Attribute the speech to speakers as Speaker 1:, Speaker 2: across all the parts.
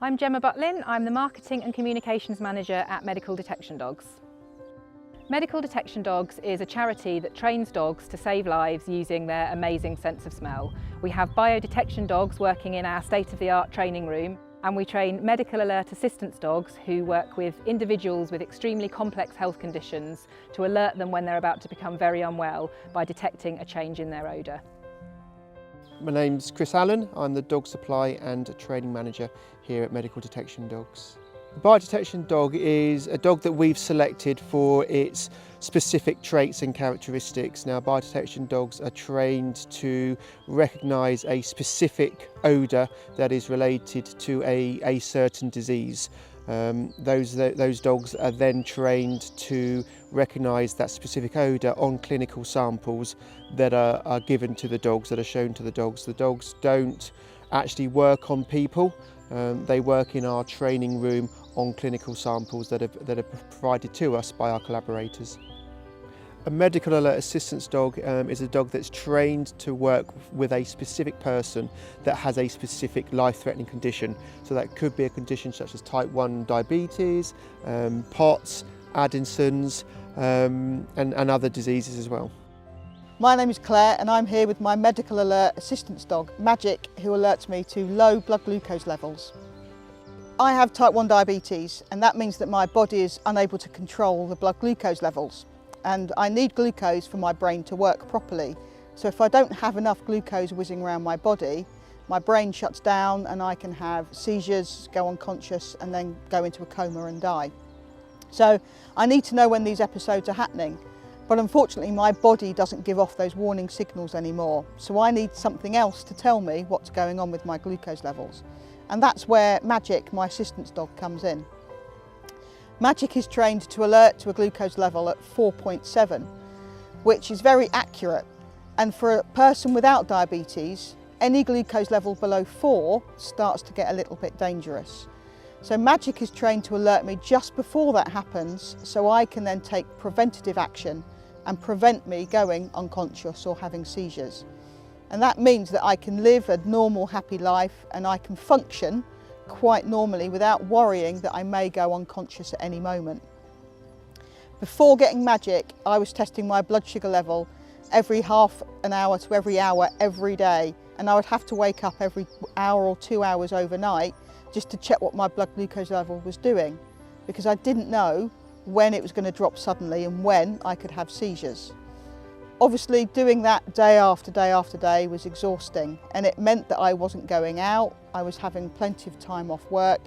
Speaker 1: I'm Gemma Butlin. I'm the Marketing and Communications Manager at Medical Detection Dogs. Medical Detection Dogs is a charity that trains dogs to save lives using their amazing sense of smell. We have biodetection dogs working in our state-of-the-art training room, and we train medical alert assistance dogs who work with individuals with extremely complex health conditions to alert them when they're about to become very unwell by detecting a change in their odour.
Speaker 2: My name's Chris Allen. I'm the Dog Supply and Training Manager here at Medical Detection Dogs. The biodetection dog is a dog that we've selected for its specific traits and characteristics. Now, biodetection dogs are trained to recognise a specific odour that is related to a certain disease. Those dogs are then trained to recognise that specific odour on clinical samples that are given to the dogs, that are shown to the dogs. The dogs don't actually work on people, they work in our training room on clinical samples that are provided to us by our collaborators. A medical alert assistance dog is a dog that's trained to work with a specific person that has a specific life-threatening condition. So that could be a condition such as type 1 diabetes, POTS, Addison's, and other diseases as well.
Speaker 3: My name is Claire and I'm here with my medical alert assistance dog, Magic, who alerts me to low blood glucose levels. I have type 1 diabetes, and that means that my body is unable to control the blood glucose levels. And I need glucose for my brain to work properly. So if I don't have enough glucose whizzing around my body, my brain shuts down and I can have seizures, go unconscious and then go into a coma and die. So I need to know when these episodes are happening, but unfortunately my body doesn't give off those warning signals anymore. So I need something else to tell me what's going on with my glucose levels. And that's where Magic, my assistance dog, comes in. Magic is trained to alert to a glucose level at 4.7, which is very accurate. And for a person without diabetes, any glucose level below 4 starts to get a little bit dangerous. So Magic is trained to alert me just before that happens, so I can then take preventative action and prevent me going unconscious or having seizures. And that means that I can live a normal, happy life and I can function quite normally without worrying that I may go unconscious at any moment. Before getting Magic, I was testing my blood sugar level every half an hour to every hour every day, and I would have to wake up every hour or 2 hours overnight just to check what my blood glucose level was doing, because I didn't know when it was going to drop suddenly and when I could have seizures. Obviously, doing that day after day after day was exhausting, and it meant that I wasn't going out, I was having plenty of time off work,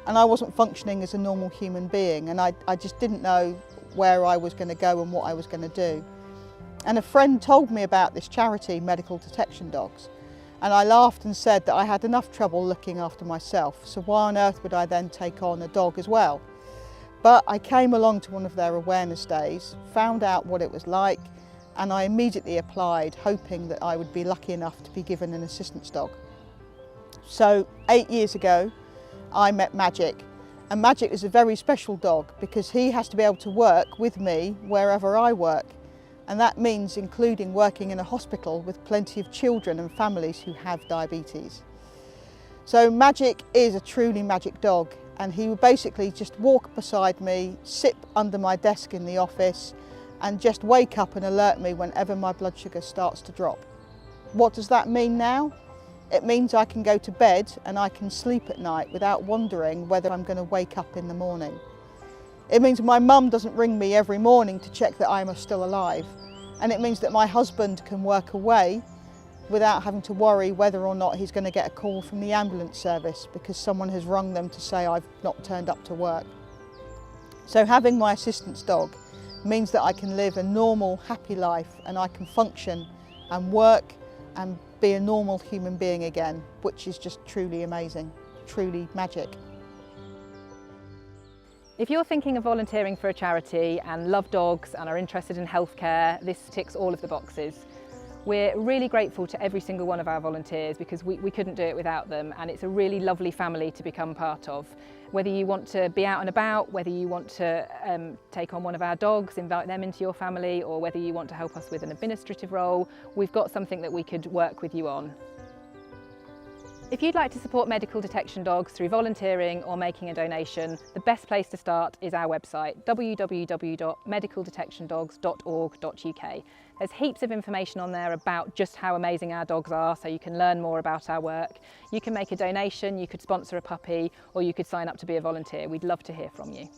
Speaker 3: and I wasn't functioning as a normal human being, and I just didn't know where I was going to go and what I was going to do. And a friend told me about this charity, Medical Detection Dogs, and I laughed and said that I had enough trouble looking after myself, so why on earth would I then take on a dog as well? But I came along to one of their awareness days, found out what it was like, and I immediately applied, hoping that I would be lucky enough to be given an assistance dog. So 8 years ago, I met Magic, and Magic is a very special dog because he has to be able to work with me wherever I work. And that means including working in a hospital with plenty of children and families who have diabetes. So Magic is a truly magic dog, and he would basically just walk beside me, sit under my desk in the office, and just wake up and alert me whenever my blood sugar starts to drop. What does that mean now? It means I can go to bed and I can sleep at night without wondering whether I'm going to wake up in the morning. It means my mum doesn't ring me every morning to check that I'm still alive. And it means that my husband can work away without having to worry whether or not he's going to get a call from the ambulance service because someone has rung them to say I've not turned up to work. So having my assistance dog means that I can live a normal, happy life, and I can function and work and be a normal human being again, which is just truly amazing, truly magic.
Speaker 1: If you're thinking of volunteering for a charity and love dogs and are interested in healthcare, this ticks all of the boxes. We're really grateful to every single one of our volunteers because we couldn't do it without them, and it's a really lovely family to become part of. Whether you want to be out and about, whether you want to take on one of our dogs, invite them into your family, or whether you want to help us with an administrative role, we've got something that we could work with you on. If you'd like to support medical detection dogs through volunteering or making a donation, the best place to start is our website, www.medicaldetectiondogs.org.uk. There's heaps of information on there about just how amazing our dogs are, so you can learn more about our work. You can make a donation, you could sponsor a puppy, or you could sign up to be a volunteer. We'd love to hear from you.